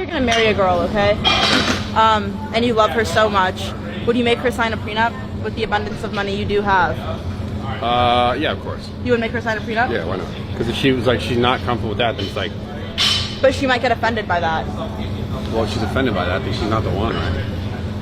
you're gonna marry a girl, okay? And you love her so much, would you make her sign a prenup with the abundance of money you do have? Yeah, of course. You would make her sign a prenup? Yeah, why not? Because if she was like, she's not comfortable with that, then it's like... But she might get offended by that. Well, if she's offended by that, then she's not the one, right?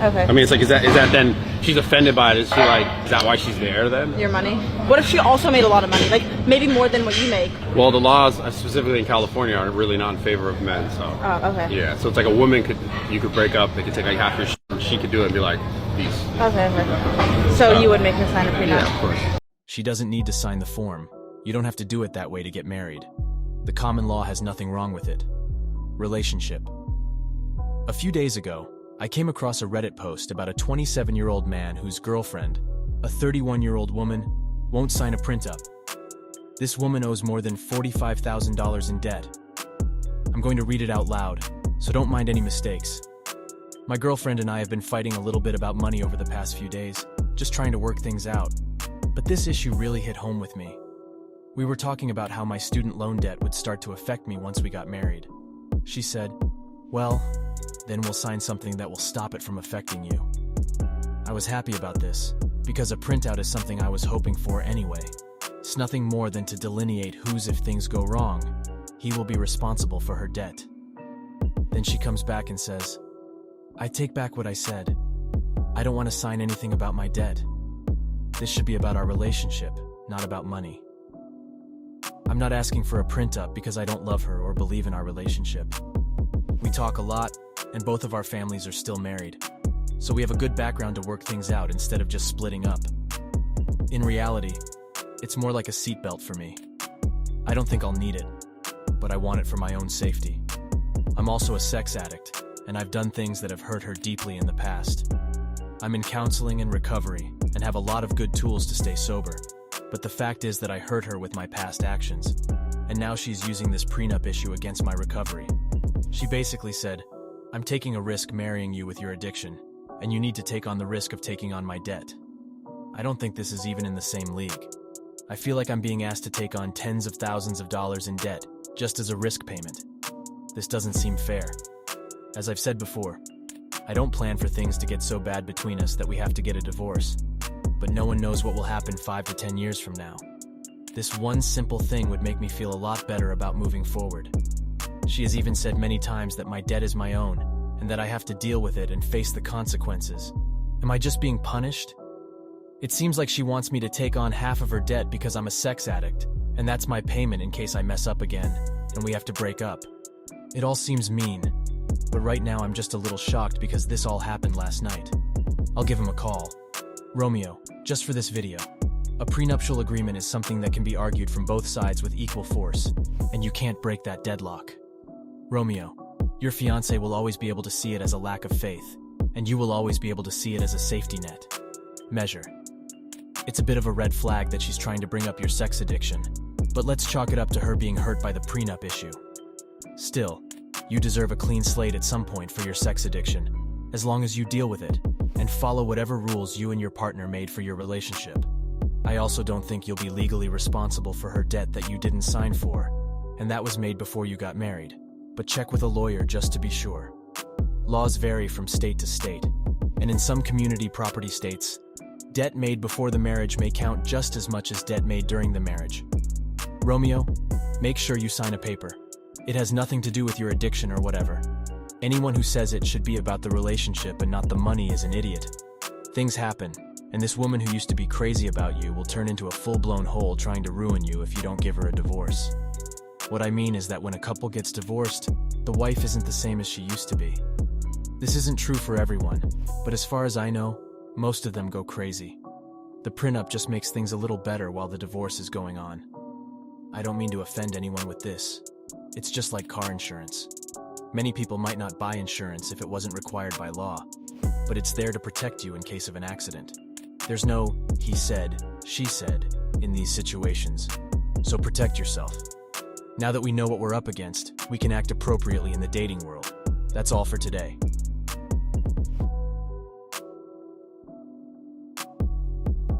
Okay. I mean, it's like, is that then, she's offended by it, is she like, is that why she's there then? Your money? What if she also made a lot of money? Like, maybe more than what you make? Well, the laws, specifically in California, are really not in favor of men, so... Oh, okay. Yeah, so it's like a woman you could break up, they could take like half your shit, and she could do it and be like, peace. Okay. So you would make her sign a prenup? Yeah, of course. She doesn't need to sign the form. You don't have to do it that way to get married. The common law has nothing wrong with it. Relationship. A few days ago, I came across a Reddit post about a 27-year-old man whose girlfriend, a 31-year-old woman, won't sign a prenup. This woman owes more than $45,000 in debt. I'm going to read it out loud, so don't mind any mistakes. My girlfriend and I have been fighting a little bit about money over the past few days, just trying to work things out. But this issue really hit home with me. We were talking about how my student loan debt would start to affect me once we got married. She said, well, then we'll sign something that will stop it from affecting you. I was happy about this, because a printout is something I was hoping for anyway. It's nothing more than to delineate whose, if things go wrong, he will be responsible for her debt. Then she comes back and says, I take back what I said. I don't want to sign anything about my debt. This should be about our relationship, not about money. I'm not asking for a prenup because I don't love her or believe in our relationship. We talk a lot, and both of our families are still married, so we have a good background to work things out instead of just splitting up. In reality, it's more like a seatbelt for me. I don't think I'll need it, but I want it for my own safety. I'm also a sex addict, and I've done things that have hurt her deeply in the past. I'm in counseling and recovery, and have a lot of good tools to stay sober. But the fact is that I hurt her with my past actions, and now she's using this prenup issue against my recovery. She basically said, I'm taking a risk marrying you with your addiction, and you need to take on the risk of taking on my debt. I don't think this is even in the same league. I feel like I'm being asked to take on tens of thousands of dollars in debt, just as a risk payment. This doesn't seem fair. As I've said before, I don't plan for things to get so bad between us that we have to get a divorce. But no one knows what will happen 5 to 10 years from now. This one simple thing would make me feel a lot better about moving forward. She has even said many times that my debt is my own, and that I have to deal with it and face the consequences. Am I just being punished? It seems like she wants me to take on half of her debt because I'm a sex addict, and that's my payment in case I mess up again, and we have to break up. It all seems mean, but right now I'm just a little shocked because this all happened last night. I'll give him a call. Romeo, just for this video, a prenuptial agreement is something that can be argued from both sides with equal force, and you can't break that deadlock. Romeo, your fiancé will always be able to see it as a lack of faith, and you will always be able to see it as a safety net. Measure. It's a bit of a red flag that she's trying to bring up your sex addiction, but let's chalk it up to her being hurt by the prenup issue. Still, you deserve a clean slate at some point for your sex addiction, as long as you deal with it, and follow whatever rules you and your partner made for your relationship. I also don't think you'll be legally responsible for her debt that you didn't sign for, and that was made before you got married. But check with a lawyer just to be sure. Laws vary from state to state, and in some community property states, debt made before the marriage may count just as much as debt made during the marriage. Romeo, make sure you sign a paper. It has nothing to do with your addiction or whatever. Anyone who says it should be about the relationship and not the money is an idiot. Things happen, and this woman who used to be crazy about you will turn into a full-blown hole trying to ruin you if you don't give her a divorce. What I mean is that when a couple gets divorced, the wife isn't the same as she used to be. This isn't true for everyone, but as far as I know, most of them go crazy. The prenup just makes things a little better while the divorce is going on. I don't mean to offend anyone with this. It's just like car insurance. Many people might not buy insurance if it wasn't required by law, but it's there to protect you in case of an accident. There's no he said, she said in these situations, so protect yourself. Now that we know what we're up against, we can act appropriately in the dating world. That's all for today.